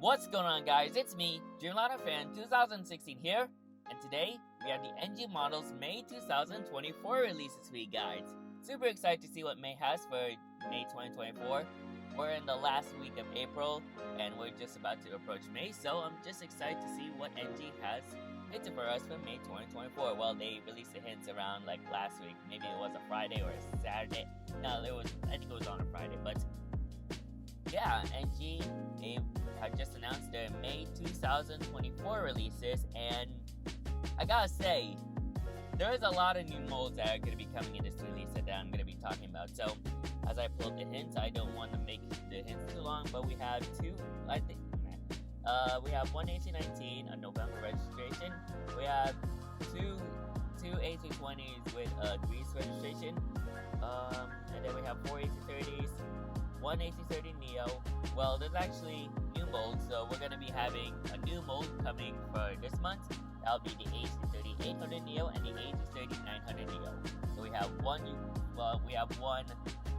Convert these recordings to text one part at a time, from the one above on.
What's going on, guys? It's me, Dreamliner Fan 2016 here, and today we have the NG Models May 2024 release this week, guys. Super excited to see what May has for May 2024. We're in the last week of April, and we're just about to approach May, so I'm just excited to see what NG has hinted for us for May 2024. Well, they released the hints around like last week. Maybe it was a Friday or a Saturday. No, I think it was on a Friday, but yeah, NG, they have just announced their May 2024 releases, and I gotta say, there's a lot of new molds that are going to be coming in this release that I'm going to be talking about. So, as I pulled the hints, I don't want to make the hints too long, but we have we have one AC-19, a November registration. We have two AC-20s with a Greece registration, and then we have four AC-30s, one AC-30 Neo. Well, there's actually new molds, so we're going to be having a new mold coming for this month. That'll be the AC-30 800 Neo and the AC-30 900 Neo. So we have one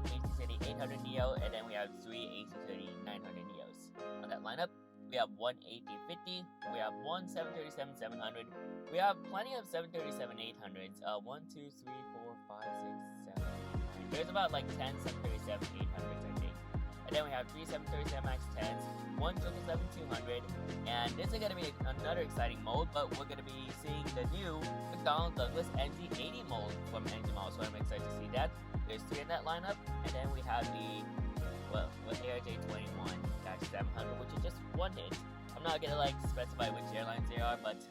AC-30 800 Neo, and then we have three AC-30 900 Neos on that lineup. We have one AT50, we have one 737 700, we have plenty of 737 800s. 1, 2, 3, 4, 5, 6, 7, 8. There's about like 10 737 800s, I think. And then we have three 737 MAX 10s, one 777 200, and this is going to be another exciting mold, but we're going to be seeing the new McDonnell Douglas NG80 mold from NG Models, so I'm excited to see that. There's three in that lineup, and then we have the ARJ21-700, which is just one hit. I'm not gonna specify which airlines they are, but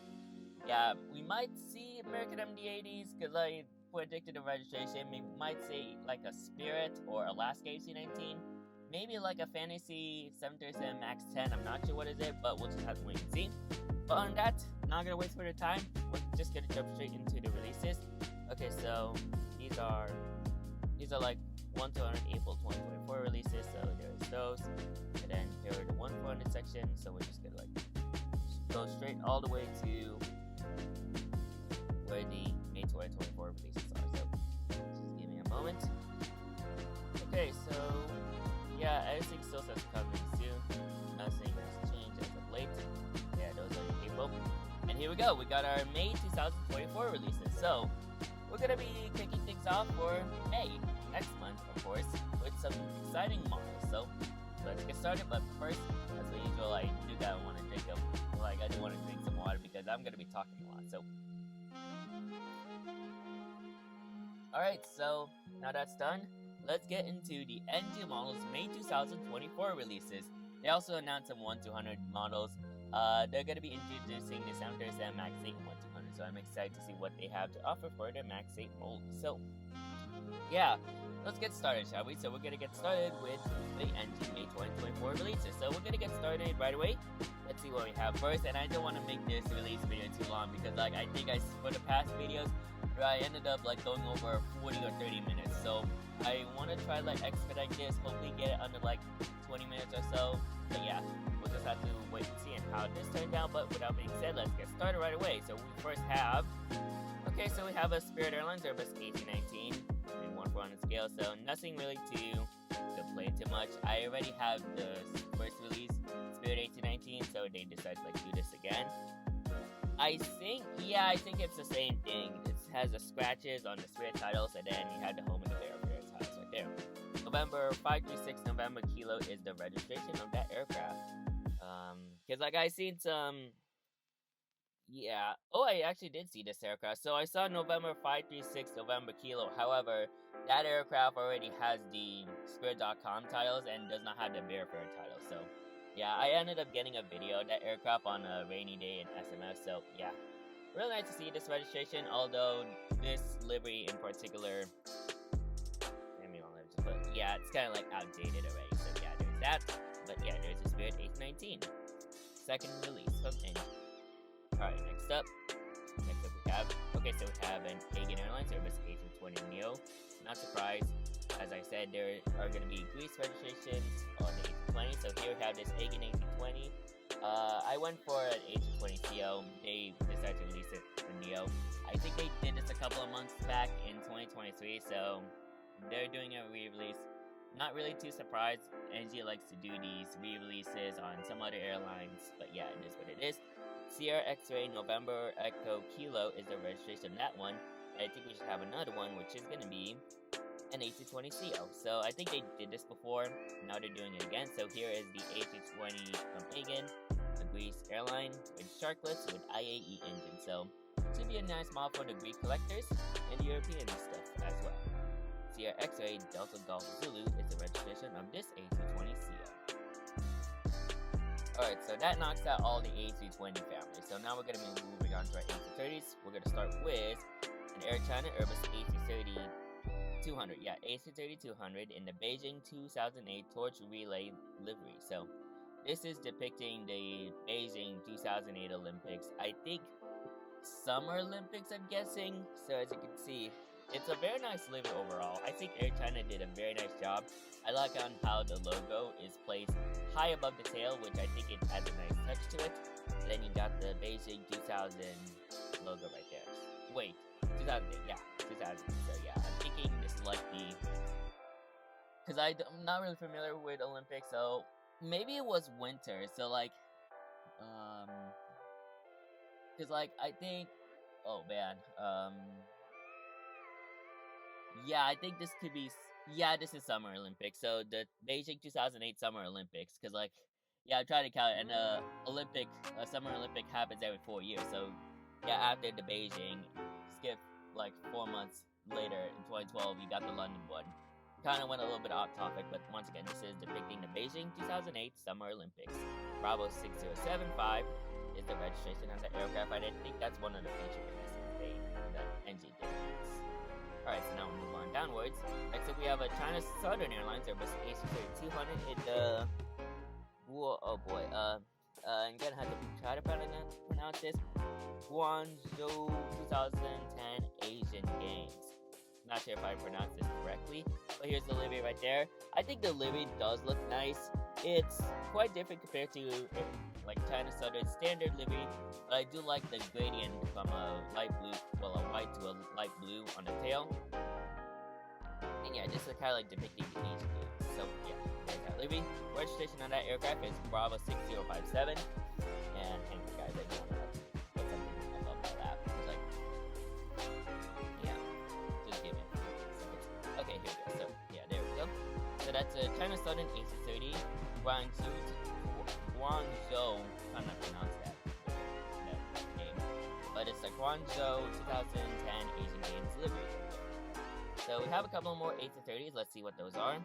yeah, we might see American MD-80s because I predicted a registration. We might see like a Spirit or Alaska AC-19, maybe like a Fantasy 737 MAX 10. I'm not sure what is it, but we'll just have to wait and see. But on that, not gonna waste further time. We're just gonna jump straight into the releases. Okay, so these are like 1 to 100 April 2024 releases, so there's those, and then here are the 1 to 400 section, so we're just gonna go straight all the way to where the May 2024 releases are, so just give me a moment. Okay, so yeah, everything still says coming soon, nothing has changed as of late. Yeah, those are the April, and here we go, we got our May 2024 releases, so we're gonna be kicking things off for May next month, of course, with some exciting models. So let's get started. But first, as usual, I do gotta want to drink I do want to drink some water because I'm gonna be talking a lot. So, all right. So now that's done, let's get into the NG Models May 2024 releases. They also announced some 1-200 models. They're going to be introducing the 737 MAX 8 and 1-200, so I'm excited to see what they have to offer for their MAX 8 mold. So, yeah, let's get started, shall we? So we're going to get started with the NG May 2024 releases. So we're going to get started right away. Let's see what we have first, and I don't want to make this release video too long because I think for the past videos, I ended up going over 40 or 30 minutes. So I want to try expedite this, hopefully get it under 20 minutes or so. But yeah, we'll just have to wait and see how this turned out. But without being said, let's get started right away. So we first have, so we have a Spirit Airlines Airbus AC-19 in 1-400 scale. So nothing really to complain too much. I already have the first release Spirit AC-19, so they decided to do this again. I think it's the same thing. It has the scratches on the Spirit titles, and then you had the home and the Bear titles right there. November 536 November Kilo is the registration of that aircraft. Because I seen some, yeah. Oh, I actually did see this aircraft. So I saw November 536 November Kilo. However, that aircraft already has the Spirit.com titles and does not have the Bearfair title. So yeah, I ended up getting a video of that aircraft on a rainy day in SMS. So yeah, really nice to see this registration. Although this livery in particular, but yeah, it's kind of outdated already. So yeah, there's that. But yeah, there's the Spirit AC-19, second release from NG. Alright, next up we have, so we have an Aegean Airlines Airbus A320 Neo. Not surprised, as I said, there are going to be Greece registrations on the A320. So here we have this Aegean A320. I went for an A320 CO. They decided to release it for Neo. I think they did this a couple of months back in 2023, so they're doing a re-release. not really too surprised. NG likes to do these re-releases on some other airlines, but yeah, it is what it is. Sierra X-Ray November Echo Kilo is the registration of that one. And I think we should have another one, which is gonna be an A220CO. So I think they did this before, now they're doing it again. So here is the A220 from Aegon, a Greece airline with sharklets with IAE engine. So it should be a nice model for the Greek collectors and the European stuff as well. Sierra X-Ray Delta Golf Zulu is the registration of this A220CO. Alright, so that knocks out all the A220 family. So now we're going to be moving on to our A230s. We're going to start with an Air China Airbus A330-200. Yeah, A330-200 in the Beijing 2008 Torch Relay livery. So this is depicting the Beijing 2008 Olympics. I think Summer Olympics, I'm guessing. So as you can see, it's a very nice livery overall. I think Air China did a very nice job. I like on how the logo is placed high above the tail, which I think it adds a nice touch to it. And then you got the Beijing 2000 logo right there. Wait, 2008, yeah, 2000. So yeah, I'm thinking this is like the... Because I'm not really familiar with Olympics, so maybe it was winter. So like, because like, I think... Oh man, yeah, I think this could be... Yeah, this is Summer Olympics. So the Beijing 2008 Summer Olympics. Because, like, yeah, I'm trying to count it. And Summer Olympic happens every 4 years. So, yeah, after the Beijing, skip, like, 4 months later in 2012, you got the London one. Kind of went a little bit off topic, but once again, this is depicting the Beijing 2008 Summer Olympics. Bravo 6075 is the registration on the aircraft. I think that's one of the feature releases that NG did. Alright, so now we move on downwards. Next up we have a China Southern Airlines Airbus A330-200 in the... Oh boy, I'm gonna have to try to pronounce this. Guangzhou 2010 Asian Games. Not sure if I pronounced this correctly, but here's the livery right there. I think the livery does look nice. It's quite different compared to like China Southern standard livery, but I do like the gradient from a light blue, well, a white to a light blue on the tail. And yeah, this is kind of like depicting the Asian Games. So yeah, there's that livery. Registration on that aircraft is Bravo 6057. And hang on guys, I do want to put something above my lap. It's like, yeah, just give me a few seconds. Okay, here we go. So yeah, there we go. So that's a China Southern A330 Guangzhou, I'm not pronounce that name, but it's the Guangzhou 2010 Asian Games livery. So we have a couple more A330s. Let's see what those are.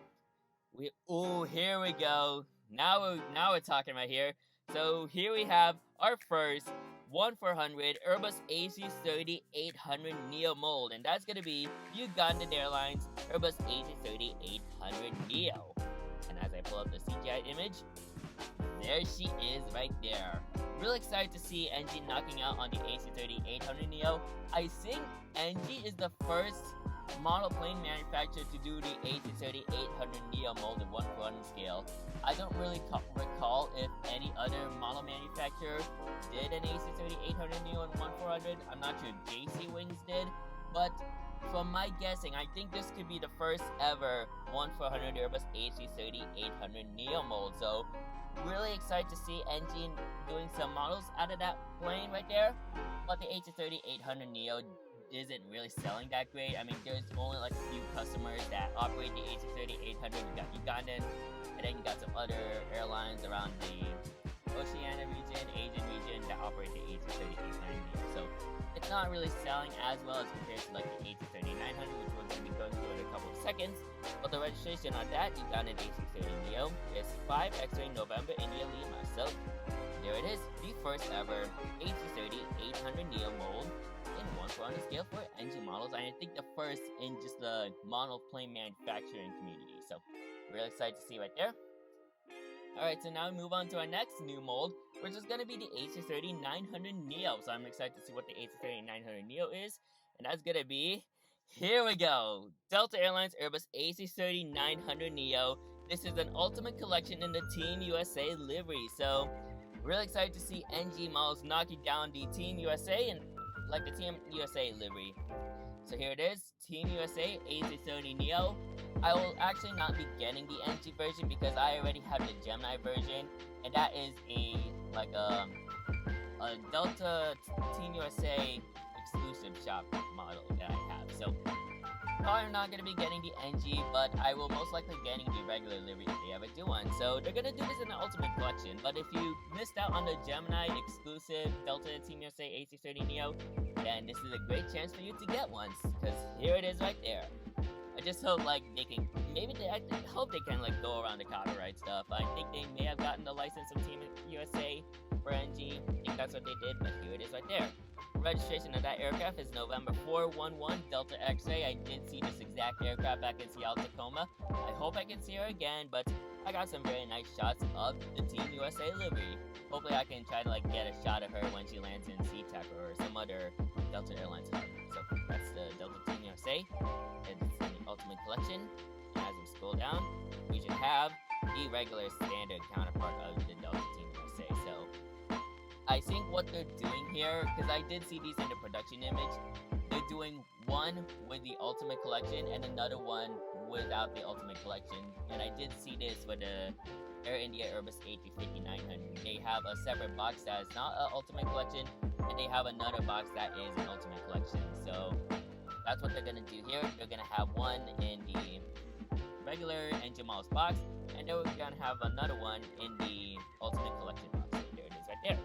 Here we go. Now we're talking right here. So here we have our first 1400 Airbus A330-800 Neo mold, and that's gonna be Ugandan Airlines Airbus A330-800 Neo. And as I pull up the CGI image, there she is right there. Really excited to see NG knocking out on the A330-800 Neo. I think NG is the first model plane manufacturer to do the A330-800 Neo mold in 1/400 scale. I don't really recall if any other model manufacturer did an A330-800 Neo in 1/400. I'm not sure if JC Wings did, but from my guessing, I think this could be the first ever 1/400 Airbus A330-800 Neo mold. So really excited to see NG doing some models out of that plane right there. But the A330-800 Neo isn't really selling that great. I mean, there's only like a few customers that operate the A330-800. You got Ugandan, and then you got some other airlines around the Oceania region, Asian region that operate the A330-800 Neo. So it's not really selling as well as compared to like the A330-900, which we're going to be going through in a couple of seconds. But the registration on that Ugandan A330 Neo is 5 X-Ray November India Lima. So there it is, the first ever A330-800 Neo mold in 1/400 scale for NG models, and I think the first in just the monoplane manufacturing community. So really excited to see right there. Alright, so now we move on to our next new mold, which is going to be the A330-900 Neo. So I'm excited to see what the A330-900 Neo is, and that's going to be, here we go, Delta Airlines Airbus A330-900 Neo. This is an ultimate collection in the Team USA livery. So really excited to see NG models knocking down the Team USA and like the Team USA livery. So here it is, Team USA A330 Neo. I will actually not be getting the NG version because I already have the Gemini version, and that is a Delta Team USA exclusive shop model that I have. So I'm not gonna be getting the NG, but I will most likely getting the regular livery if they ever do one. So they're gonna do this in the Ultimate Collection. But if you missed out on the Gemini exclusive Delta Team USA AC30 Neo, then this is a great chance for you to get one, because here it is right there. I just hope like they can, I hope they can like go around the copyright stuff. I think they may have gotten the license from Team USA for NG. I think that's what they did, but here it is right there. Registration of that aircraft is November 411 Delta X-Ray. I did see this exact aircraft back in Seattle, Tacoma. I hope I can see her again, but I got some very nice shots of the Team USA livery. Hopefully I can try to like get a shot of her when she lands in SeaTac or some other Delta Airlines hub. So that's the Delta Team USA. It's in the Ultimate Collection. And as we scroll down, we should have the regular standard counterpart of the Delta Team USA. So I think what they're doing here, because I did see these in the production image, they're doing one with the Ultimate Collection and another one without the Ultimate Collection. And I did see this with the Air India Airbus A350-900. They have a separate box that is not an Ultimate Collection, and they have another box that is an Ultimate Collection. So that's what they're gonna do here. They're gonna have one in the regular NG Models box, and then we're gonna have another one in the Ultimate Collection box. So there it is right there.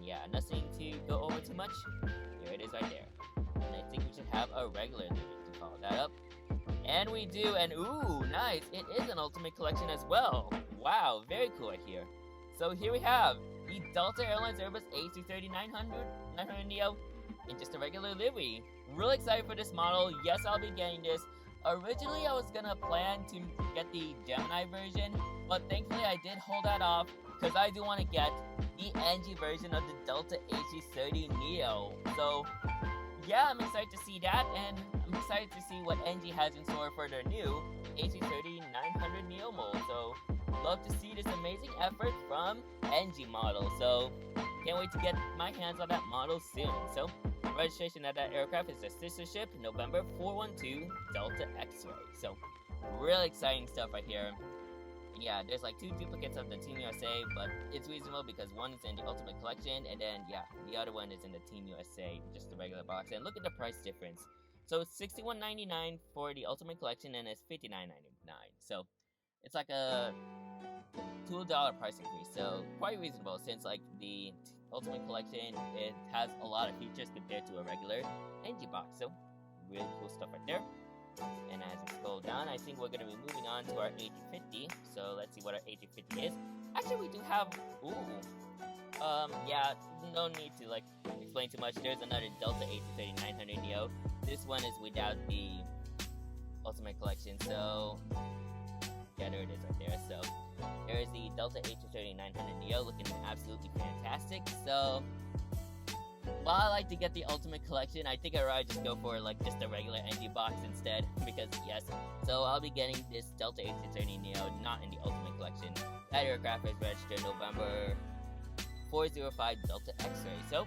Yeah, nothing to go over too much. Here it is right there. And I think we should have a regular livery to follow that up. And we do, and ooh, nice. It is an Ultimate Collection as well. Wow, very cool right here. So here we have the Delta Airlines Airbus A330-900 Neo in just a regular livery. Really excited for this model. Yes, I'll be getting this. Originally, I was gonna plan to get the Gemini version, but thankfully I did hold that off because I do want to get the NG version of the Delta AC30 Neo. So yeah, I'm excited to see that, and I'm excited to see what NG has in store for their new AC30-900 Neo mold. So love to see this amazing effort from NG model. So can't wait to get my hands on that model soon. So registration of that aircraft is a sister ship, November 412 Delta X-Ray. So really exciting stuff right here. Yeah, there's like 2 duplicates of the Team USA, but it's reasonable because one is in the Ultimate Collection, and then yeah, the other one is in the Team USA, just the regular box. And look at the price difference. So it's $61.99 for the Ultimate Collection, and it's $59.99. So it's like a $2 price increase. So quite reasonable, since like the Ultimate Collection, it has a lot of features compared to a regular NG box. So really cool stuff right there. And as we scroll down, I think we're going to be moving on to our A350. So let's see what our A350 is. Actually, we do have, yeah, no need to like explain too much. There's another Delta A330-900 Neo. This one is without the Ultimate Collection. So yeah, there it is right there. So there's the Delta A330-900 Neo, looking absolutely fantastic. So while I like to get the Ultimate Collection, I think I'd rather just go for like just a regular NG box instead, because yes. So I'll be getting this Delta A330 Neo, not in the Ultimate Collection. That aircraft is registered November 405 Delta X-Ray. So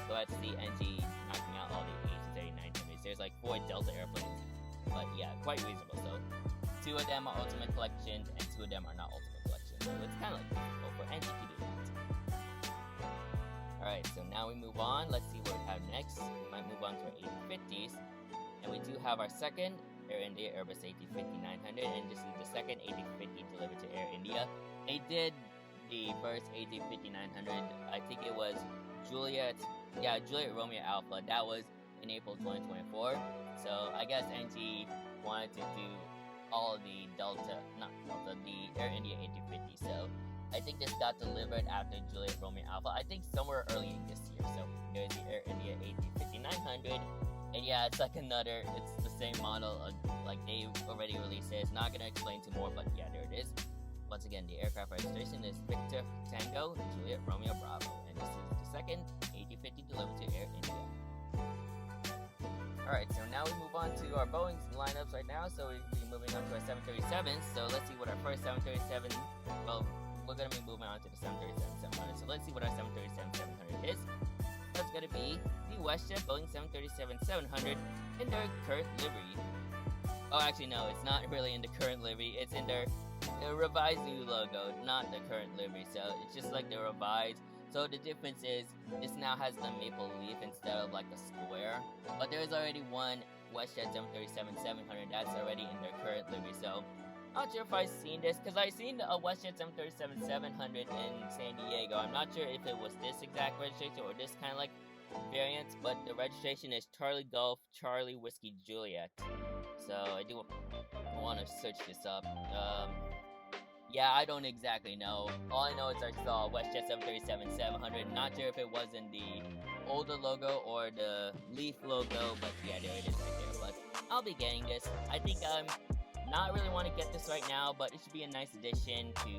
glad to see NG knocking out all the A330-900s. There's like 4 Delta airplanes, but yeah, quite reasonable. So 2 of them are Ultimate Collections, and 2 of them are not Ultimate Collections. So it's kind of like reasonable for NG to do that. Alright, so now we move on. Let's see what we have next. We might move on to our A350s. And we do have our second Air India Airbus A350-900, and this is the second A350 delivered to Air India. They did the first A350-900, I think it was Juliet Romeo Alpha. That was in April 2024. So I guess NG wanted to do all the the Air India A350. So I think this got delivered after Juliet Romeo Alpha, I think somewhere early in this year. So there's the Air India A350-900, and yeah, it's like it's the same model, like they already released it. It's not gonna explain too more, but yeah, there it is. Once again, the aircraft registration is Victor Tango Juliet Romeo Bravo, and this is the second A350 delivered to Air India. Alright, so now we move on to our Boeing lineups right now. So we'll be moving on to our 737s. So let's see what our first 737, well, we're going to be moving on to the 737-700. So let's see what our 737-700 is. That's going to be the WestJet Boeing 737-700 in their current livery. Oh, actually, no, it's not really in the current livery. It's in their revised new logo, not the current livery. So it's just like the revised. So the difference is this now has the maple leaf instead of like a square. But there is already one WestJet 737-700 that's already in their current livery. So not sure if I've seen this, because I've seen a WestJet 737-700 in San Diego. I'm not sure if it was this exact registration or this kind of like variant, but the registration is Charlie Golf Charlie Whiskey Juliet. So I do want to search this up. Yeah, I don't exactly know. All I know is I saw WestJet 737-700. Not sure if it was in the older logo or the Leaf logo, but yeah, there it is right there. But I'll be getting this. I think not really want to get this right now, but it should be a nice addition to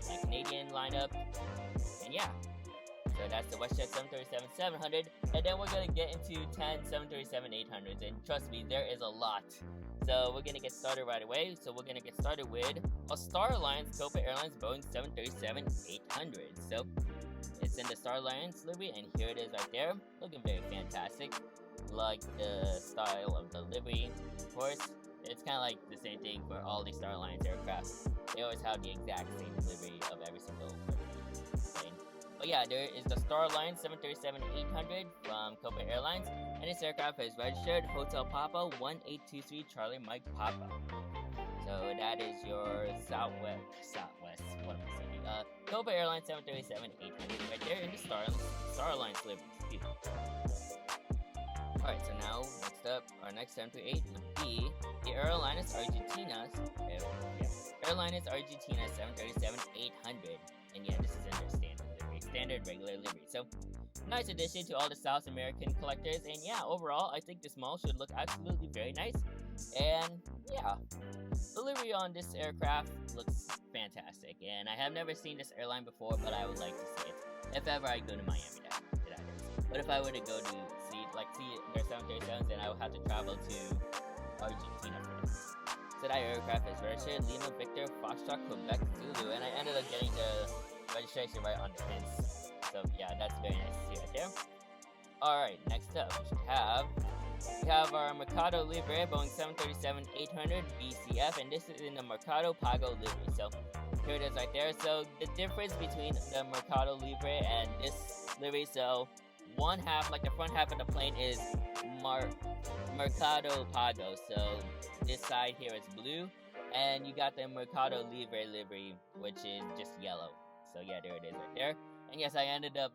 my Canadian lineup. And yeah, so that's the WestJet 737-700, and then we're gonna get into 10 737-800s, and trust me, there is a lot. So we're gonna get started right away. So we're gonna get started with a Star Alliance Copa Airlines Boeing 737-800. So it's in the Star Alliance livery, and here it is right there, looking very fantastic. Like the style of the livery, of course. It's kind of like the same thing for all these Star Alliance aircraft. They always have the exact same livery of every single plane. But yeah, there is the Star Alliance 737-800 from Copa Airlines, and this aircraft is registered Hotel Papa 1823 Charlie Mike Papa. So that is your Southwest, what am I saying? Copa Airlines 737-800 right there in the Star Alliance livery. Alright, so now, next up, our next 738 would be the Airlines Argentina 737-800. And yeah, this is in their standard regular livery. So, nice addition to all the South American collectors. And yeah, overall, I think this model should look absolutely very nice. And yeah, the livery on this aircraft looks fantastic. And I have never seen this airline before, but I would like to see it if ever I go to Miami. But if I were to go to see their 737s, then I would have to travel to Argentina for this. So that aircraft is registered Lima Victor Foxtrot Quebec Zulu, and I ended up getting the registration right on the pins. So yeah, that's very nice to see right there. Alright, next up we have our Mercado Libre Boeing 737-800 BCF, and this is in the Mercado Pago livery. So here it is right there. So the difference between the Mercado Libre and this livery, so one half, like the front half of the plane, is Mercado Pago. So this side here is blue, and you got the Mercado Libre livery, which is just yellow. So yeah, there it is right there. And yes, I ended up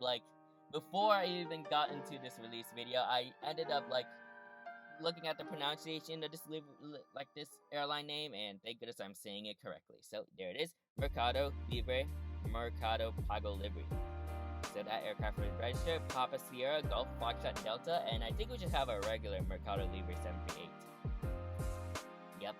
before I even got into this release video, I ended up looking at the pronunciation of this this airline name, and thank goodness I'm saying it correctly. So there it is, Mercado Libre, Mercado Pago livery. So that aircraft is registered Papa Sierra Golf Foxtrot Delta, and I think we just have a regular Mercado Libre 738. Yep.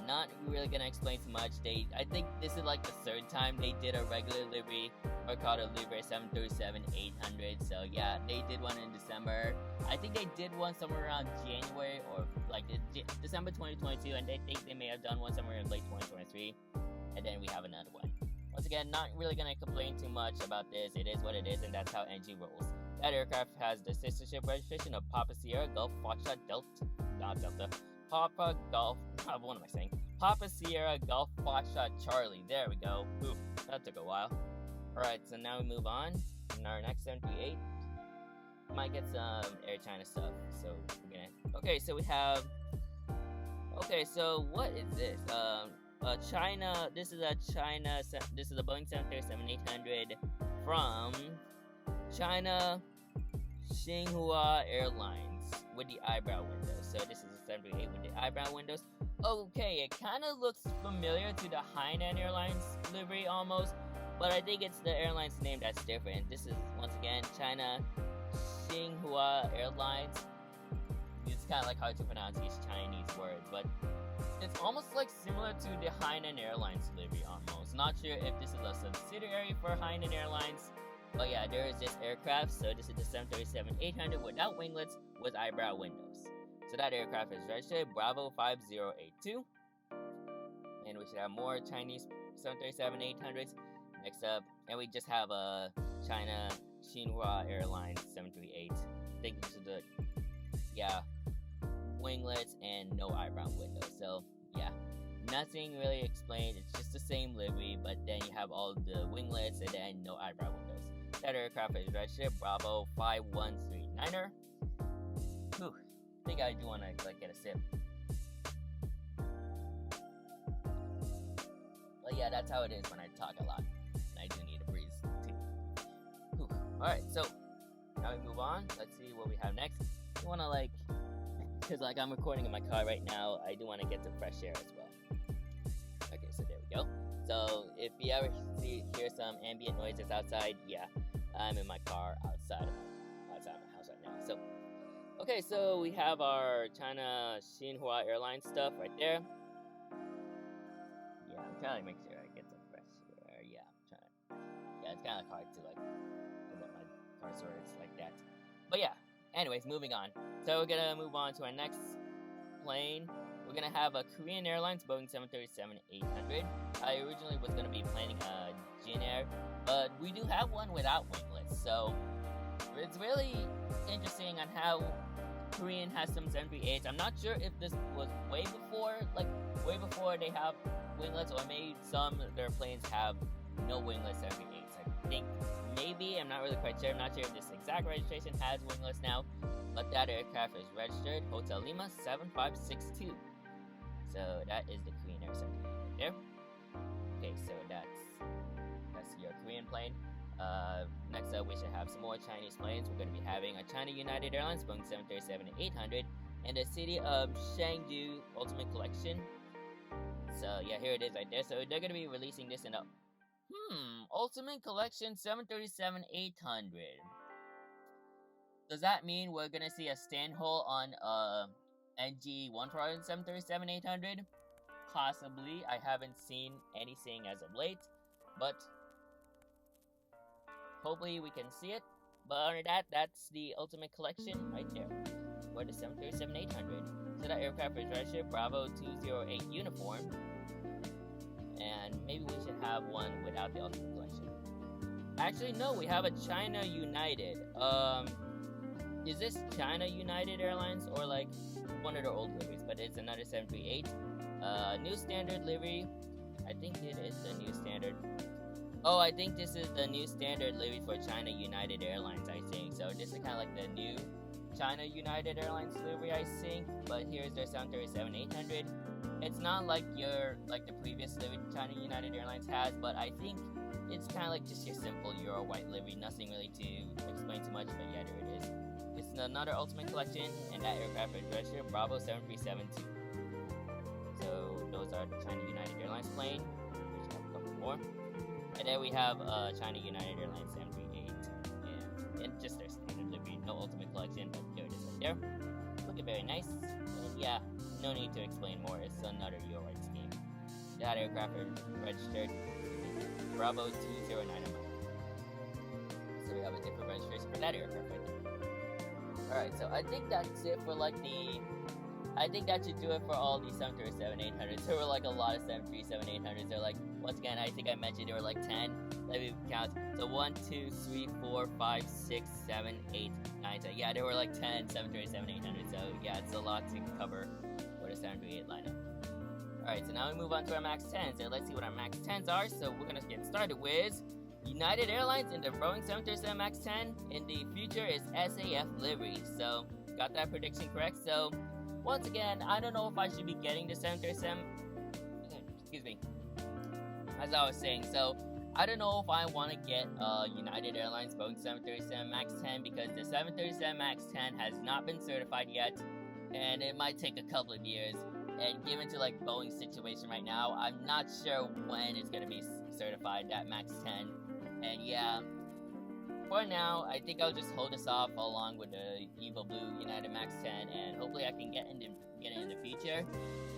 Not really gonna explain too much. I think this is like the third time they did a regular livery Mercado Libre 737-800. So yeah, they did one in December. I think they did one somewhere around January or December 2022, and they think they may have done one somewhere in late 2023. And then we have another one. Once again, not really gonna complain too much about this. It is what it is, and that's how NG rolls. That aircraft has the sister ship registration of Papa Sierra Golf Foxtrot Papa Sierra Golf Foxtrot Charlie. There we go. Ooh, that took a while. Alright, so now we move on. In our next 738, might get some Air China stuff. So we're gonna. Okay, so we have. Okay, so what is this? China. This is a Boeing 737-800 from China Xinhua Airlines with the eyebrow windows. So this is a 738 with the eyebrow windows. Okay, it kind of looks familiar to the Hainan Airlines livery almost, but I think it's the airline's name that's different. This is once again China Xinhua Airlines. It's kind of like hard to pronounce these Chinese words, but it's almost like similar to the Hainan Airlines livery almost. Not sure if this is a subsidiary for Hainan Airlines, but yeah, there is this aircraft. So this is the 737-800 without winglets with eyebrow windows. So that aircraft is registered Bravo 5082. And we should have more Chinese 737-800s next up. And we just have a China Xinhua Airlines 738. I think this is winglets and no eyebrow windows. So yeah, nothing really explained. It's just the same livery, but then you have all the winglets and then no eyebrow windows. That aircraft is registered Bravo 5139er. Whew, I think I do want to get a sip. But yeah, that's how it is when I talk a lot. And I do need a breeze too. Alright, so now we move on. Let's see what we have next. I want to because I'm recording in my car right now, I do want to get some fresh air as well. Okay, so there we go. So if you ever hear some ambient noises outside, yeah, I'm in my car outside my house right now. So, okay, so we have our China Xinhua Airlines stuff right there. Yeah, I'm trying to make sure I get some fresh air. Yeah, it's kind of hard to let my car sorts like that. But yeah, anyways, moving on. So we're gonna move on to our next plane. We're gonna have a Korean Airlines Boeing 737-800. I originally was gonna be planning a Jin Air, but we do have one without winglets. So it's really interesting on how Korean has some 738s. I'm not sure if this was way before they have winglets, or maybe some of their planes have no winglets 738s. I think maybe, I'm not really quite sure. I'm not sure if this exact registration has winglets now, but that aircraft is registered Hotel Lima 7562. So that is the Korean Air 738 right there. Okay, so that's your Korean plane. Next up, we should have some more Chinese planes. We're going to be having a China United Airlines Boeing 737-800 and the City of Chengdu Ultimate Collection. So yeah, here it is right there. So they're going to be releasing this in a Ultimate Collection 737-800. Does that mean we're going to see a stand hole on NG-1 737-800? Possibly. I haven't seen anything as of late, but hopefully we can see it. But other than that, that's the Ultimate Collection right there for the 737-800. So that aircraft is registered Bravo 208 uniform. And maybe we should have one without the Ultimate Collection. Actually, no, we have a China United. Is this China United Airlines or one of their old liveries? But it's another 738. New standard livery. I think it is the new standard. Oh, I think this is the new standard livery for China United Airlines, I think. So this is kind of like the new China United Airlines livery, I think. But here's their 737-800. It's not like the previous livery China United Airlines has, but I think it's kind of like just your simple Euro white livery. Nothing really to explain too much, but yeah, there it is. It's another Ultimate Collection, and that aircraft is registered Bravo 7372. So those are the China United Airlines plane. There's a couple more. And then we have China United Airlines 738, and just their standard livery, no Ultimate Collection, but there it is right there. Looking very nice, and yeah, no need to explain more, it's another Euro white scheme. That aircraft is registered Bravo 209. So we have a different registration for that aircraft right there. Alright, so I think that's it for I think that should do it for all these 737-800s. There were a lot of 737-800s. They're once again, I think I mentioned there were 10. Let me count. So 1, 2, 3, 4, 5, 6, 7, 8, 9, 10. Yeah, there were 10 737-800s. So yeah, it's a lot to cover for the 738 lineup. Alright, so now we move on to our MAX 10s. And let's see what our MAX 10s are. So we're going to get started with United Airlines in the Boeing 737 MAX 10. In the future is SAF livery. So got that prediction correct. So once again, I don't know if I should be getting the 737. Excuse me. As I was saying, so I don't know if I want to get United Airlines Boeing 737 MAX 10 because the 737 MAX 10 has not been certified yet, and it might take a couple of years. And given to Boeing's situation right now, I'm not sure when it's gonna be certified, that MAX 10. And yeah, for now, I think I'll just hold this off along with the Evil Blue United MAX 10, and hopefully I can get it in the future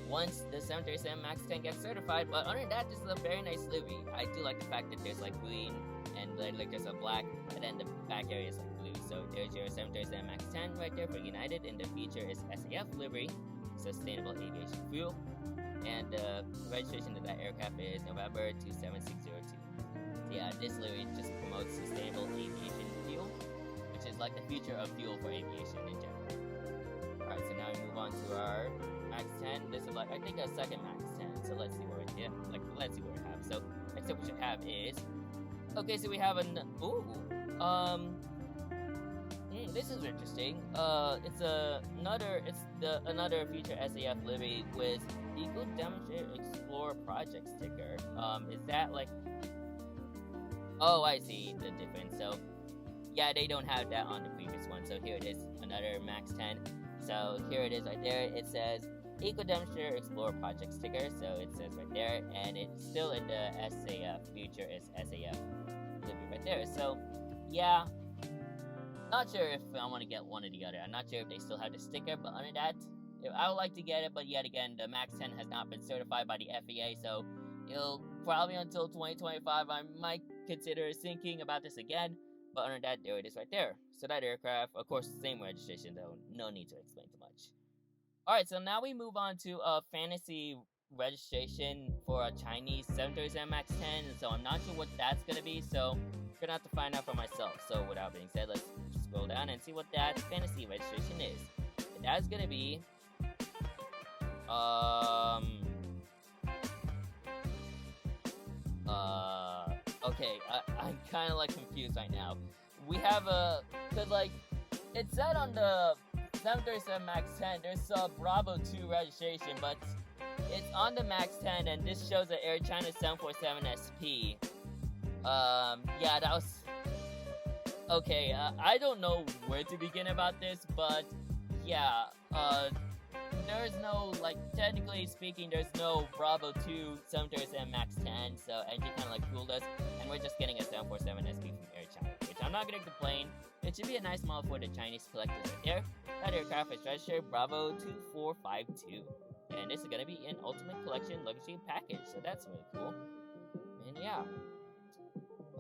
once the 737 MAX 10 gets certified. But other than that, this is a very nice livery. I do like the fact that there's green and there's a black, and then the back area is blue. So there's your 737 MAX 10 right there for United, and the feature is SAF livery, Sustainable Aviation Fuel, and the registration of that aircraft is November 27602. So yeah, this livery just promotes sustainable aviation fuel, which is the future of fuel for aviation in general. Alright, so now we move on to our Max 10. This is like, I think, a second Max 10. So let's see what we let's see what we have. So next up we should have is, okay, so we have this is interesting. It's another future SAF livery with Eco Demonstrator Explorer Project sticker. Is that like? Oh, I see the difference. So, yeah, they don't have that on the previous one. So here it is, another Max 10. So here it is right there. It says Eco Demonstrator Explorer Project sticker. So it says right there, and it's still in the SAF future is SAF livery right there. So, yeah. Not sure if I want to get one or the other. I'm not sure if they still have the sticker, but other than that, I would like to get it. But yet again, the Max 10 has not been certified by the FAA, so it'll probably until 2025. I might consider thinking about this again. But other than that, there it is right there. So that aircraft, of course, same registration though. No need to explain too much. Alright, so now we move on to a fantasy registration for a Chinese 737 Max 10. So I'm not sure what that's gonna be. So I'm gonna have to find out for myself. So with that being said, let's scroll down and see what that fantasy registration is. And that's gonna be okay, I'm kind of like confused right now. We have cause like it said on the 737 Max 10 there's a Bravo 2 registration, but it's on the Max 10 and this shows the Air China 747 SP. Yeah, that was okay. I don't know where to begin about this, but yeah, there's no, like, technically speaking, there's no Bravo 2 737 Max 10, so NG kind of like fooled us, and we're just getting a 747 SP from Air China, which I'm not gonna complain. It should be a nice model for the Chinese collectors right there. That aircraft is registered Bravo 2452, and this is gonna be an Ultimate Collection luxury package, so that's really cool. And yeah.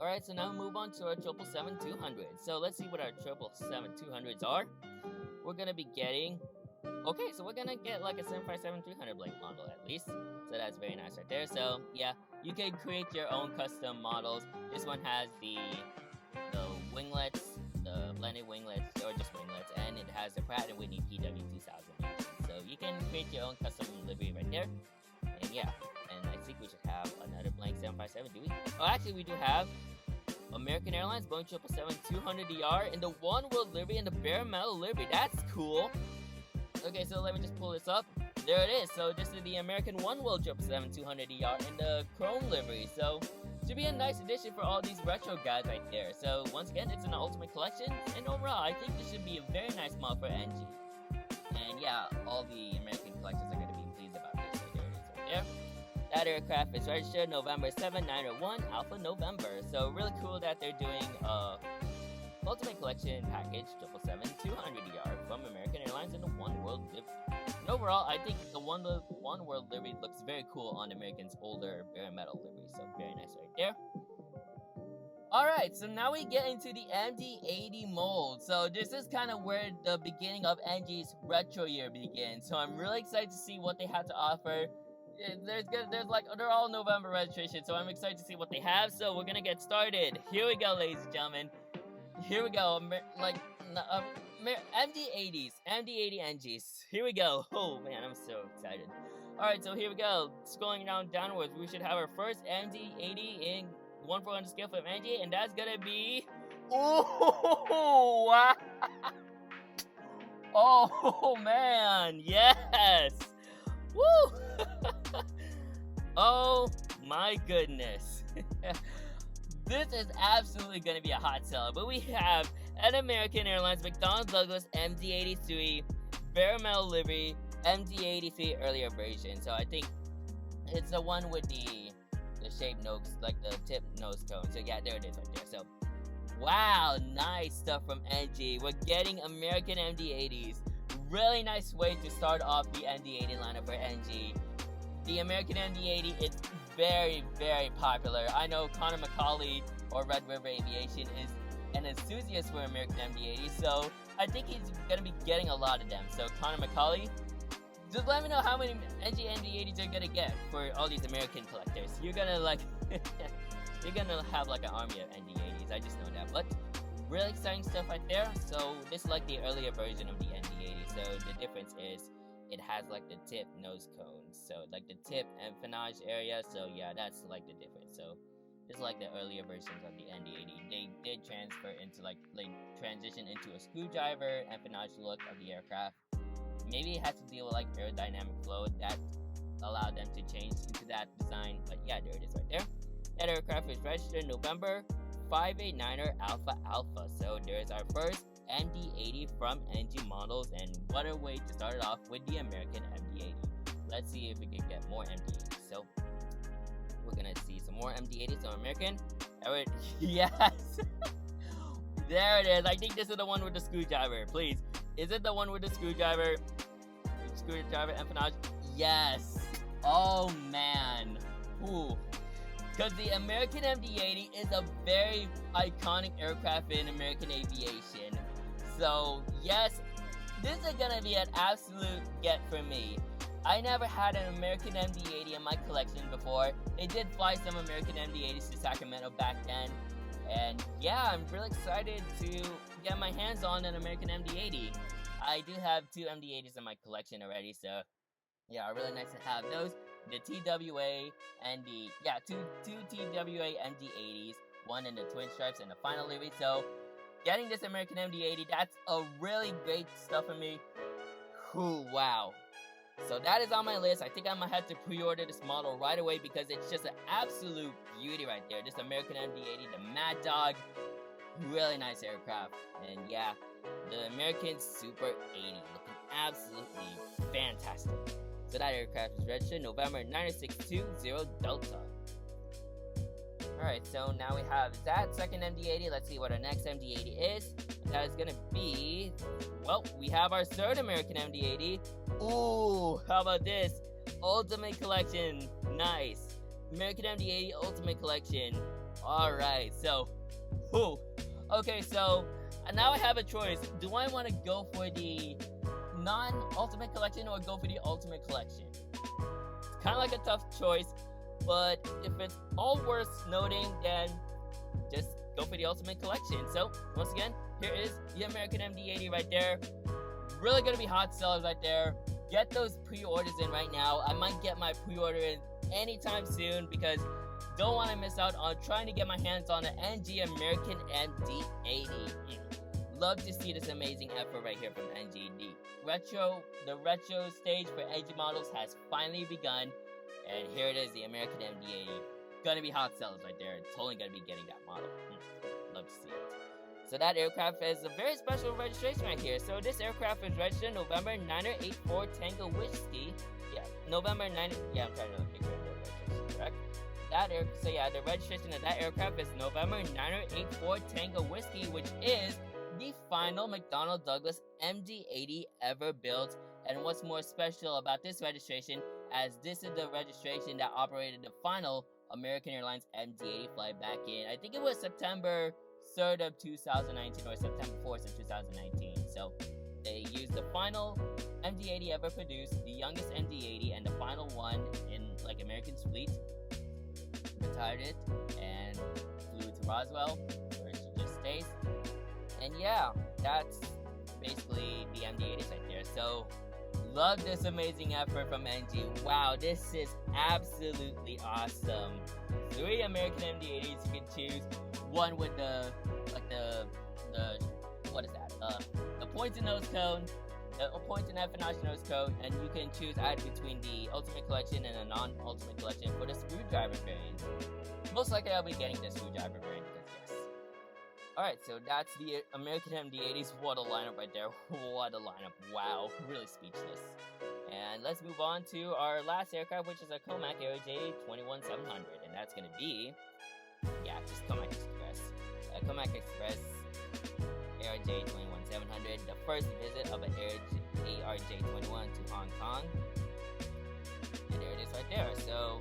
Alright, so now we move on to our 777-200. So let's see what our 777-200s are. We're gonna be getting... Okay, so we're gonna get like a 757-300 blade model at least. So that's very nice right there. So yeah, you can create your own custom models. This one has the winglets, the blended winglets, or just winglets, and it has the Pratt & Whitney PW2000 engine. So you can create your own custom livery right there. And yeah, and I think we should have another blank 757, do we? Oh, actually we do have American Airlines Boeing 777-200ER in the One World livery and the bare metal livery. That's cool. Okay, so let me just pull this up. There it is. So this is the American One World 777-200ER in the chrome livery. So should be a nice addition for all these retro guys right there. So once again, it's an Ultimate Collection, and overall, I think this should be a very nice model for NG. And yeah, all the American collectors are going to be pleased about this. So there it is right there. That aircraft is registered November 7901 Alpha November. So really cool that they're doing Ultimate Collection package 777-200ER from American Airlines in the One World livery. And overall, I think the One World livery looks very cool on American's older bare metal livery. So very nice right there. Alright, so now we get into the MD-80 mold. So this is kind of where the beginning of NG's retro year begins. So I'm really excited to see what they have to offer. They're all November registration, so I'm excited to see what they have. So we're gonna get started. Here we go, ladies and gentlemen. Here we go. MD-80s, MD-80 NGs. Here we go. Oh man, I'm so excited. Alright, so here we go. Scrolling downwards, we should have our first MD-80 in 1/400 scale from NG, and that's gonna be... Oh, wow. Oh man, yes. Woo! Oh my goodness. This is absolutely going to be a hot seller, but we have an American Airlines McDonnell Douglas MD-83 bare metal livery MD-83 earlier version. So I think it's the one with the shaped nose, like the tip nose cone. So yeah, there it is right there. So wow, nice stuff from NG. We're getting American MD-80s. Really nice way to start off the MD-80 lineup for NG. The American MD-80 is very, very popular. I know Connor McCauley or Red River Aviation is an enthusiast for American MD-80, so I think he's gonna be getting a lot of them. So Connor McCauley, just let me know how many NG MD-80s you're gonna get for all these American collectors. You're gonna like, you're gonna have like an army of MD-80s. I just know that. But really exciting stuff right there. So this is like the earlier version of the ND80. So the difference is it has like the tip nose cones, so like the tip empennage area. So yeah, that's like the difference. So this is like the earlier versions of the ND80. They did transfer into like transition into a screwdriver empennage look of the aircraft. Maybe it has to deal with like aerodynamic flow that allowed them to change into that design. But yeah, there it is right there. That aircraft is registered November 589er Alpha Alpha. So there's our first MD-80 from NG Models, and what a way to start it off with the American MD-80. Let's see if we can get more MD-80s. So we're gonna see some more MD-80s on American. Yes, there it is. I think this is the one with the screwdriver. Please, is it the one with the screwdriver? Screwdriver empennage? Yes. Oh man. Ooh. Because the American MD-80 is a very iconic aircraft in American aviation. So, yes, this is gonna be an absolute get for me. I never had an American MD-80 in my collection before. They did fly some American MD-80s to Sacramento back then. And yeah, I'm really excited to get my hands on an American MD-80. I do have 2 MD-80s in my collection already, so yeah, really nice to have those. The TWA and two TWA MD-80s, one in the twin stripes and the final livery. So getting this American MD-80, that's a really great stuff for me. Ooh, wow. So that is on my list. I think I might have to pre-order this model right away because it's just an absolute beauty right there. This American MD-80, the Mad Dog, really nice aircraft. And yeah, the American Super 80, looking absolutely fantastic. So that aircraft is registered November 9620 Delta. Alright, so now we have that second MD-80. Let's see what our next MD-80 is. That is gonna be, well, we have our third American MD-80. Ooh, how about this? Ultimate Collection, nice. American MD-80 Ultimate Collection. Alright, so, okay, so now I have a choice. Do I want to go for the non-Ultimate Collection or go for the Ultimate Collection? It's kind of like a tough choice, but if it's all worth noting, then just go for the Ultimate Collection. So, once again, here is the American MD-80 right there. Really gonna be hot sellers right there. Get those pre-orders in right now. I might get my pre-order in anytime soon because don't want to miss out on trying to get my hands on an NG American MD-80. Love to see this amazing effort right here from NG. The retro stage for NG models has finally begun, and here it is, the American MD-80. Gonna be hot sellers right there. Totally gonna be getting that model. Love to see it. So that aircraft is a very special registration right here. So this aircraft is registered November 984 Tango Whiskey. Yeah, November 9. Yeah, I'm trying to make sure the registration correct. The registration of that aircraft is November 984 Tango Whiskey, which is the final McDonnell Douglas MD-80 ever built. And what's more special about this registration, as this is the registration that operated the final American Airlines MD-80 flight back in, I think it was September 3rd of 2019 or September 4th of 2019. So they used the final MD-80 ever produced, the youngest MD-80, and the final one in like American's fleet. Retired it and flew to Roswell, where she just stays. And yeah, that's basically the MD-80s right there. So love this amazing effort from NG. Wow, this is absolutely awesome. 3 American MD-80s you can choose. One with the what is that? The pointed nose cone, the pointed empennage nose cone, and you can choose either between the Ultimate Collection and a non-Ultimate Collection for the screwdriver variant. Most likely I'll be getting the screwdriver variant because yes. Alright, so that's the American MD-80s. What a lineup right there. What a lineup. Wow, really speechless. And let's move on to our last aircraft, which is a Comac ARJ21700, and that's gonna be just Comac Express. Comac Express ARJ21700, the first visit of an ARJ21 to Hong Kong. And there it is right there. So,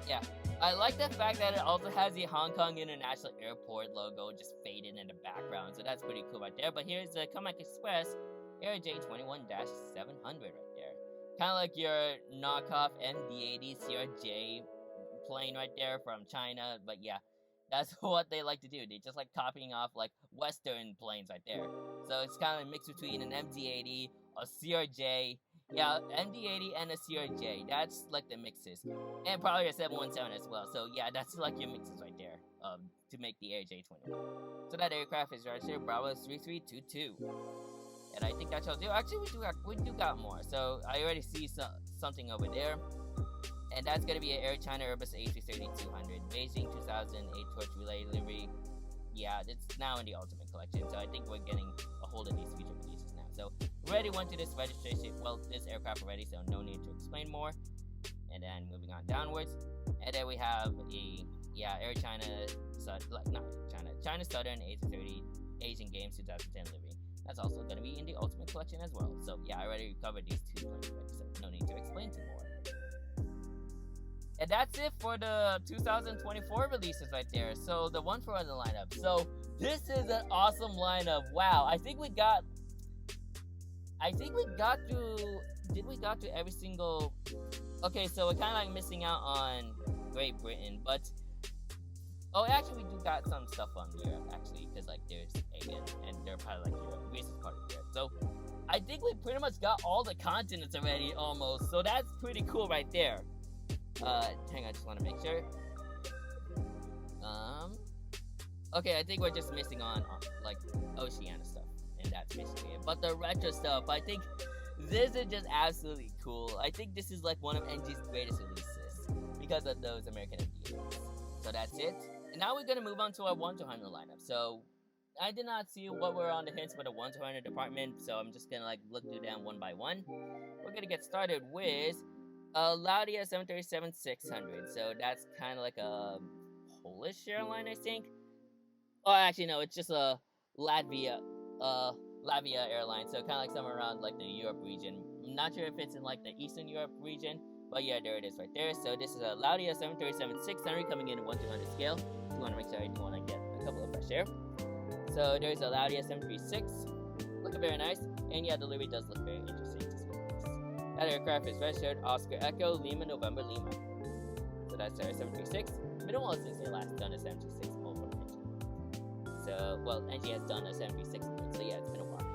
yeah. I like the fact that it also has the Hong Kong International Airport logo just faded in the background. So that's pretty cool right there. But here's the Comac Express ARJ21-700 right there. Kind of like your knockoff MD-80 CRJ plane right there from China. But yeah. That's what they like to do. They just like copying off like Western planes right there. So it's kind of a mix between an MD-80, a CRJ. Yeah, MD-80 and a CRJ. That's like the mixes. And probably a 717 as well. So yeah, that's like your mixes right there. To make the AirJ21. So that aircraft is registered Bravo 3322. And I think that shall do. Actually, we do got more. So I already see something over there. And that's going to be an Air China Airbus A330-200 Beijing 2008 Torch Relay livery. Yeah, it's now in the Ultimate Collection, so I think we're getting a hold of these future releases now. So we already went to this registration, this aircraft already, so no need to explain more. And then moving on downwards, and then we have Air China, China Southern A330 Asian Games 2010 livery. That's also going to be in the Ultimate Collection as well. So yeah, I already covered these two planes already, so no need to explain too more. And that's it for the 2024 releases right there. So the one for the lineup. So this is an awesome lineup. Wow, I think we got through. Did we got through every single? Okay, so we're kind of like missing out on Great Britain, but actually we do got some stuff on Europe actually, because like there's Aegean and they're probably like Europe. Greece is part of Europe. So I think we pretty much got all the continents already almost. So that's pretty cool right there. Hang on, I just want to make sure. Okay, I think we're just missing on like Oceania stuff, and that's basically it. But the retro stuff, I think this is just absolutely cool. I think this is like one of NG's greatest releases because of those American MD-80s. So that's it. And now we're gonna move on to our 1-200 lineup. So I did not see what were on the hints for the 1-200 department, so I'm just gonna like look through them one by one. We're gonna get started with Laudia 737-600. So that's kind of like a Polish airline, I think. Oh, actually no, it's just a Latvia airline. So kind of like somewhere around like the Europe region. I'm not sure if it's in like the Eastern Europe region, but yeah, there it is right there. So this is a Laudia 737-600 coming in 1-200 scale. You want to make sure I do want to get a couple of fresh air. So there's a Laudia 736, looking very nice, and yeah, the livery does look very interesting to see. That aircraft is registered Oscar Echo Lima November Lima. So that's our 736. Minimal since they last done a 736 full from NG. So, well, NG has done a 736, so yeah, it's been a while.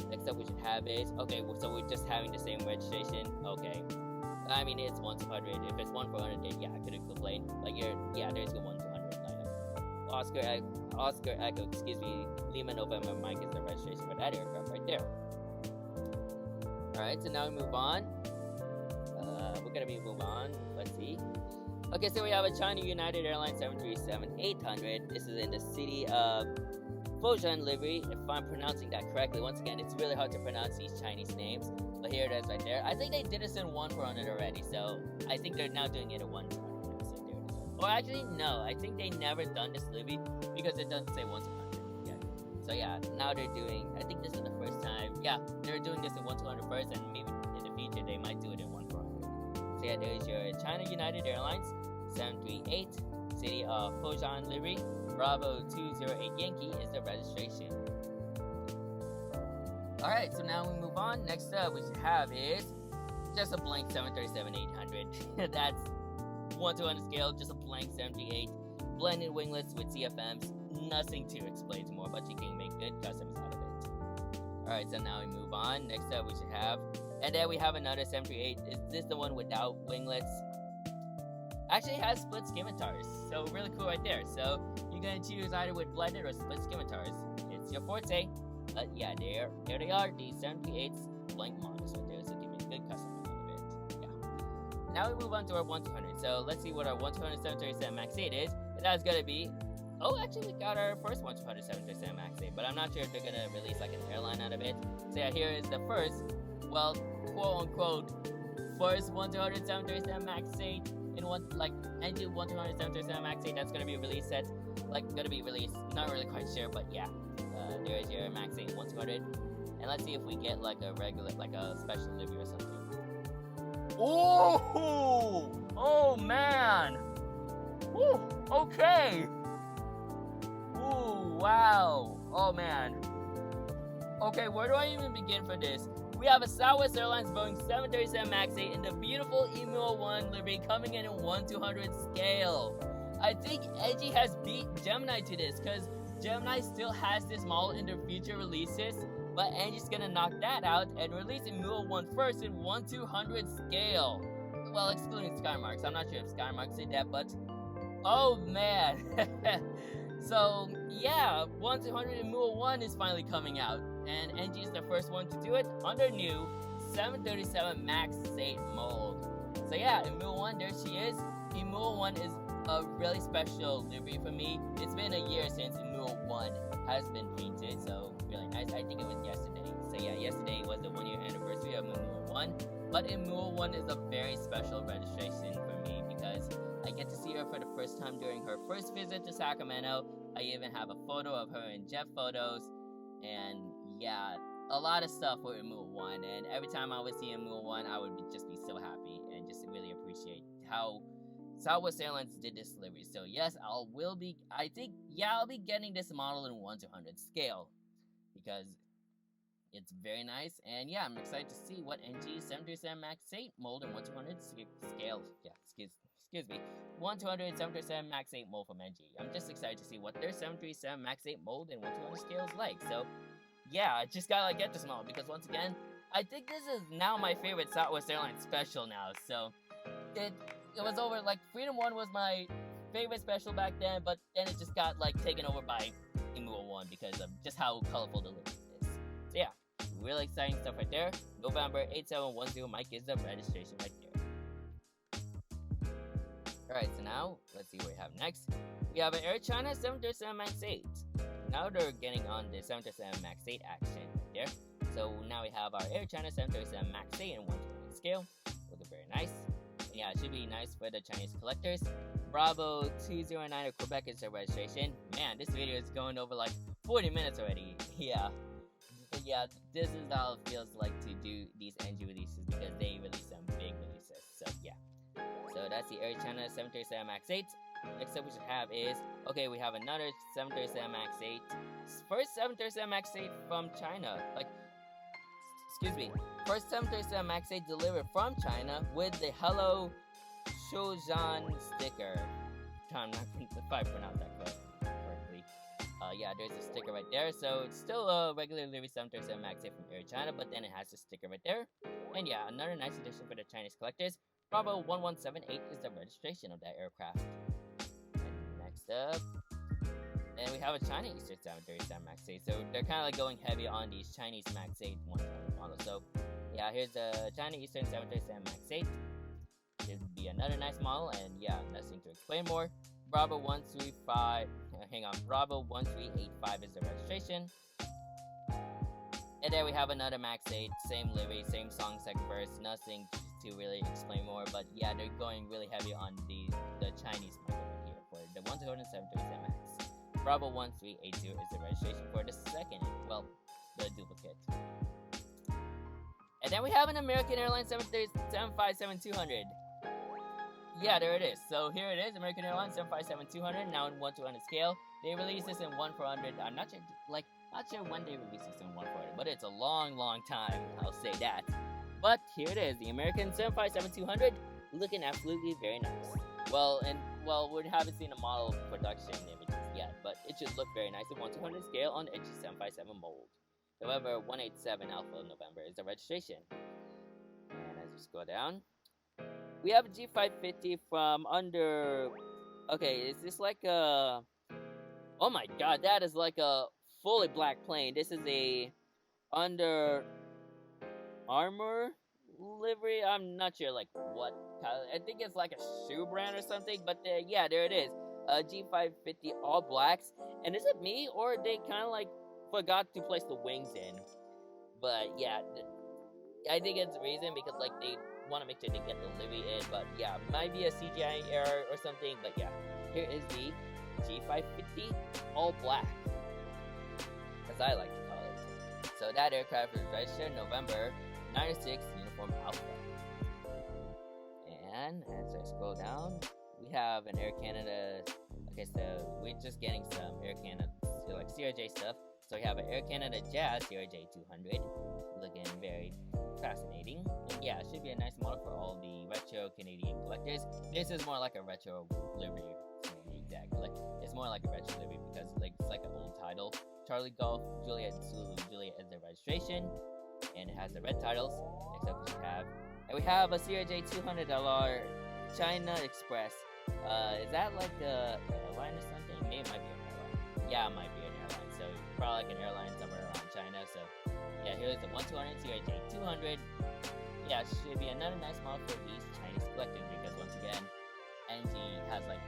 Next up we should have is, okay, so we're just having the same registration, okay. I mean, it's 1-200, if it's 1-400, then yeah, I couldn't complain. Like, there's a 1-200 lineup. Oscar Echo, Lima November Mike is the registration for that aircraft right there. Alright, so now we move on. We're gonna move on. Let's see. Okay, so we have a China United Airlines 737-800. This is in the city of Fuzhou livery, if I'm pronouncing that correctly. Once again, it's really hard to pronounce these Chinese names, but here it is right there. I think they did this in 1-400 already, so I think they're now doing it in 1-200. So there it is. Or actually, no, I think they never done this livery because it doesn't say 1-200 yet. So yeah, now they're doing, I think this is the first time, yeah, they're doing this in 1-200 first, and maybe in the future they might do it in 1-400. So yeah, there's your China United Airlines 738, city of Fuzhou livery, Bravo 208 Yankee is the registration. Alright, so now we move on. Next up we should have is just a blank 737-800. That's 1-200 scale, just a blank 738. Blended winglets with CFMs. Nothing to explain more, but you can make good customs out of it. Alright, so now we move on. Next up we should have, and then we have another 738. Is this the one without winglets? Actually has split scimitars, so really cool right there. So you're gonna choose either with blended or split scimitars. It's your forte. But yeah, there they are, the 738's blank models right there, so give me a good custom out of it. Yeah. Now we move on to our 1-200. So let's see what our 1-200 737 MAX 8 is. And that's gonna be, actually we got our first 1-200 737 MAX 8, but I'm not sure if they're gonna release like an airline out of it. So yeah, here is the first, well, quote unquote, first 1-200 737 MAX 8. In one, like, NG 1-200 737 MAX 8, that's gonna be released set, like, gonna be released, not really quite sure, but yeah, there is your MAX 8 1-200, and let's see if we get, like, a regular, like, a special livery or something. Oh, man! Woo, okay! Ooh, wow! Oh, man. Okay, where do I even begin for this? We have a Southwest Airlines Boeing 737 MAX 8 in the beautiful Emu 01 livery coming in 1-200 scale. I think Edgy has beat Gemini to this, because Gemini still has this model in their future releases, but Angie's gonna knock that out and release Emuo 1 first in 1/200 scale. Well, excluding Skymarks. I'm not sure if Skymarks did that, but oh man. So yeah, 1/200 Emuo 1 is finally coming out, and NG is the first one to do it under new 737 Max 8 mold. So yeah, Emuo 1, there she is. Emuo 1 is a really special livery for me. It's been a year since Emuo 1 has been painted, so really nice. I think it was yesterday. So yeah, yesterday was the 1 year anniversary of Emuo 1. But Emuo 1 is a very special registration for me because I get to see her for the first time during her first visit to Sacramento. I even have a photo of her and Jeff photos. And yeah, a lot of stuff for Emuo 1. And every time I would see Emuo 1, I would just be so happy and just really appreciate how Southwest Airlines did this delivery. So yes, I'll be getting this model in 1/200 scale because it's very nice. And yeah, I'm excited to see what NG 737 Max 8 mold in 1/200 scale. Yeah, excuse me. 1/200 737 Max 8 mold from NG. I'm just excited to see what their 737 Max 8 mold in 1/200 scale is like. So yeah, I just gotta get this model because once again, I think this is now my favorite Southwest Airlines special now. So it was over, like, Freedom 1 was my favorite special back then, but then it just got, like, taken over by Emuo 1 because of just how colorful the livery is. So yeah, really exciting stuff right there. November 8710, Mike is the registration right there. Alright, so now, let's see what we have next. We have an Air China 737 Max 8. Now they're getting on the 737 Max 8 action right there. So now we have our Air China 737 Max 8 in 1/200 scale. Looking very nice. Yeah, it should be nice for the Chinese collectors. Bravo 209 of Quebec is their registration. Man, this video is going over like 40 minutes already. Yeah, this is how it feels like to do these NG releases because they release some big releases. So yeah, so that's the Air China 737 Max 8. Next up we should have is, okay, we have another 737 Max 8. First 737 Max 8 from China. First 737 Max 8 delivered from China with the Hello Shoujan sticker. I'm not if I pronounce that correctly. Yeah, there's a sticker right there. So it's still a regular delivery 737 Max 8 from Air China, but then it has a sticker right there. And yeah, another nice addition for the Chinese collectors. Bravo 1178 is the registration of that aircraft. And next up, and we have a China Eastern 737 Max 8. So they're kind of like going heavy on these Chinese Max 8 120 models. So yeah, here's the China Eastern 737 Max 8. This would be another nice model, and yeah, nothing to explain more. Bravo 135, Bravo 1385 is the registration. And then we have another Max 8, same livery, same song sec verse, nothing to really explain more, but yeah, they're going really heavy on the Chinese market right here for the 12737 Max. Bravo 1380 is the registration for the second, the duplicate. And then we have an American Airlines 757-200. Yeah, there it is. So here it is, American Airlines 757-200, now in 1/200 scale. They released this in 1/400. I'm not sure, not sure when they released this in 1/400, but it's a long, long time, I'll say that. But here it is, the American 757-200, looking absolutely very nice. We haven't seen a model production images yet, but it should look very nice in 1/200 scale on the HG757 mold. November 187 Alpha November is the registration. And as we scroll down, we have a G550 from under. Okay, is this like a? Oh my God, that is like a fully black plane. This is a Under Armour livery. I'm not sure what. I think it's like a shoe brand or something. But yeah, there it is. G550 all blacks. And is it me or they kind of forgot to place the wings in? But yeah, I think it's the reason because they want to make sure they get the livery in. But yeah, might be a CGI error or something. But yeah, here is the G550 all black, as I like to call it. So that aircraft is registered November 96 Uniform Alpha. And as I scroll down, we have an Air Canada. Okay, so we're just getting some Air Canada, CRJ stuff. So we have an Air Canada Jazz CRJ 200, looking very fascinating. And yeah, it should be a nice model for all the retro Canadian collectors. This is more like a retro livery. So exactly. Like it's more like a retro livery because like it's like an old title. Charlie Golf, Juliet Zulu, Juliet as the registration, and it has the red titles. Next up we have a CRJ $200 China Express. Is that like a airline or something? Maybe it might be an airline. Yeah, it might be an airline. So probably like an airline somewhere around China. So yeah, here's the 1200 CRJ 200. Yeah, should be another nice model for these Chinese collectors because once again, NG has like,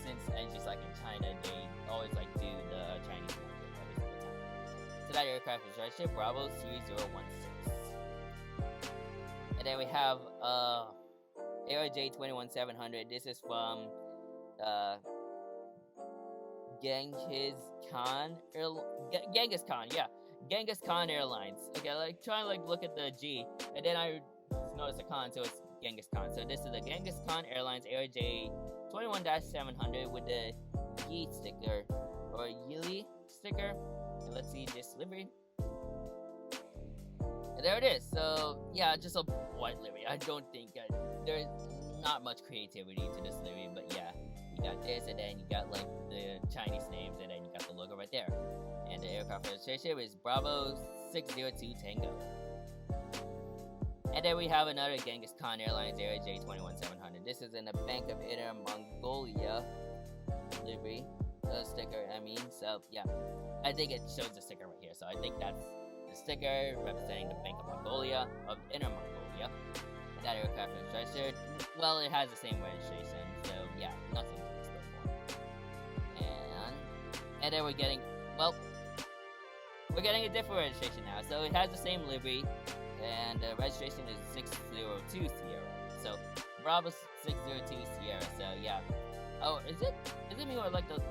since NG's like in China, they always like do the Chinese market every single time. So that aircraft is registered Bravo Series 016. And then we have ARJ 21700. This is from Genghis Khan Airlines. Okay, like trying to like look at the G, and then I noticed a Khan, so it's Genghis Khan. So this is the Genghis Khan Airlines ARJ 21-700 with the Yi sticker or Yili sticker. And let's see this livery. And there it is. So yeah, just a white livery. I don't think there's not much creativity to this livery, but yeah, you got this, and then you got like the Chinese names, and then you got the logo right there. And the aircraft registration is Bravo 602 Tango. And then we have another Genghis Khan Airlines AirJ 21700. This is in the Bank of Inner Mongolia livery sticker. I mean, so yeah, I think it shows the sticker right here. So I think that's the sticker representing the Bank of Mongolia of Inner Mongolia. And that aircraft is registered. Well, it has the same registration. So yeah, nothing to explain more. And then we're getting a different registration now. So it has the same livery. And the registration is 602 Sierra. So Bravo 602 Sierra. So yeah. Oh, is it me or like the?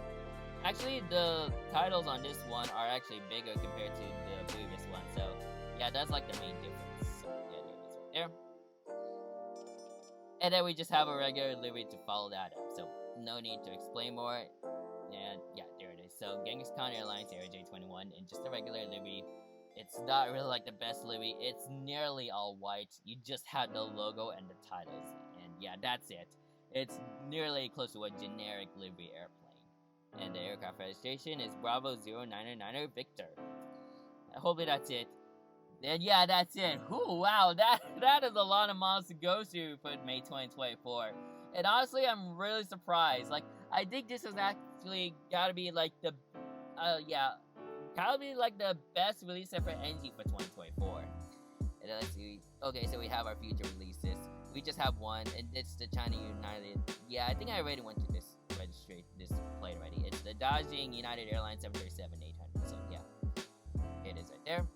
Actually, the titles on this one are actually bigger compared to the previous one. So yeah, that's like the main difference. So yeah, there it is right there. And then we just have a regular livery to follow that up. So no need to explain more. And yeah, there it is. So Genghis Khan Airlines AirJ21 and just a regular livery. It's not really like the best livery. It's nearly all white. You just have the logo and the titles. And yeah, that's it. It's nearly close to a generic livery airplane. And the aircraft registration is Bravo 0999 Victor. Hopefully that's it. And yeah, that's it. Ooh, wow, that is a lot of models to go through for May 2024. And honestly, I'm really surprised. Like, I think this is actually gotta be like the, probably like the best release for NG for 2024. And let's see. Okay, so we have our future releases. We just have one, and it's the China United. Yeah, I think I already went to this plate already. It's the Dajing United Airlines 737-800. So yeah, it is right there.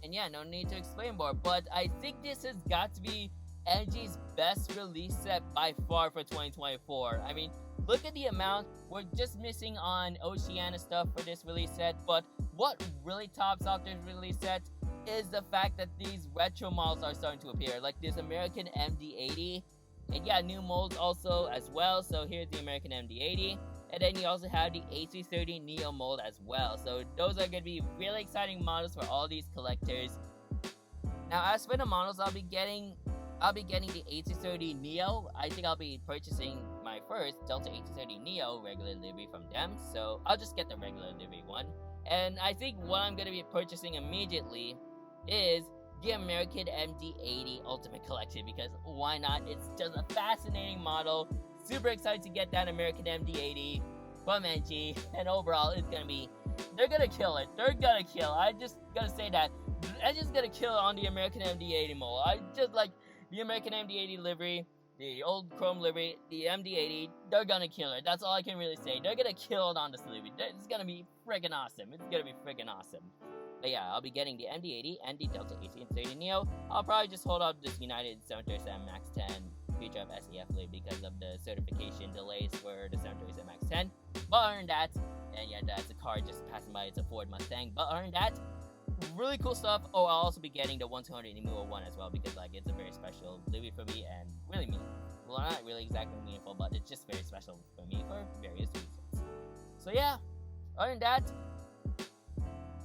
And yeah, no need to explain more. But I think this has got to be NG's best release set by far for 2024. I mean, look at the amount. We're just missing on Oceania stuff for this release set, but what really tops off this release set is the fact that these retro models are starting to appear, like this American MD-80, and yeah, new molds also as well. So here's the American MD-80, and then you also have the A330 Neo mold as well. So those are going to be really exciting models for all these collectors. Now, as for the models I'll be getting the A330 Neo. I think I'll be purchasing my first Delta A330 Neo regular livery from them, so I'll just get the regular livery one. And I think what I'm going to be purchasing immediately is the American MD-80 Ultimate Collection, because why not? It's just a fascinating model. Super excited to get that American MD-80 from NG, and overall it's going to be, they're going to kill it. They're going to kill. I just got to say that. I'm just going to kill on the American MD-80 mold. I just like the American MD-80 livery, the old chrome livery, the MD-80, they're gonna kill it. That's all I can really say. They're gonna kill it on this livery. It's gonna be friggin' awesome. It's gonna be friggin' awesome. But yeah, I'll be getting the MD-80 and the Delta A330 Neo. I'll probably just hold up this United 737 MAX 10 future of SEF livery because of the certification delays for the 737 MAX 10. But other than that, and yeah, that's a car just passing by. It's a Ford Mustang. But other than that, really cool stuff. Oh, I'll also be getting the 1200 Nemo 1 as well because like it's a very special livery for me and really meaningful. Well, not really exactly meaningful, but it's just very special for me for various reasons. So yeah, other than that,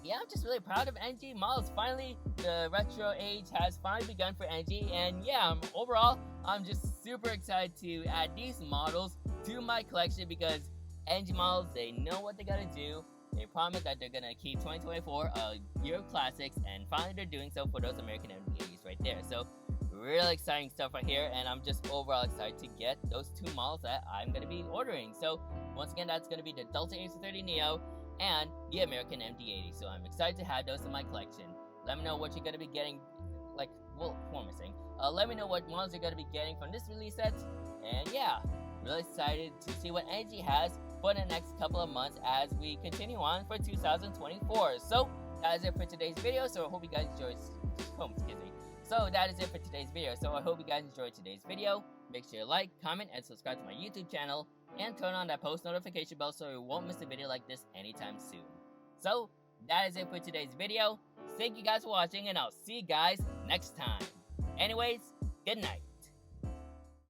yeah, I'm just really proud of NG models. Finally, the retro age has finally begun for NG, and yeah, overall, I'm just super excited to add these models to my collection because NG models, they know what they gotta do. They promise that they're gonna keep 2024 a year of classics, and finally they're doing so for those American MD80s right there. So really exciting stuff right here, and I'm just overall excited to get those two models that I'm gonna be ordering. So once again, that's gonna be the Delta A330 Neo and the American MD80. So I'm excited to have those in my collection. Let me know what you're gonna be getting, like, well, what am I saying? Let me know what models you're gonna be getting from this release set, and yeah, really excited to see what NG has for the next couple of months as we continue on for 2024. So that is it for today's video. So I hope you guys enjoyed. So that is it for today's video. So I hope you guys enjoyed today's video. Make sure you like, comment, and subscribe to my YouTube channel, and turn on that post notification bell so you won't miss a video like this anytime soon. So that is it for today's video. Thank you guys for watching, and I'll see you guys next time. Anyways, good night.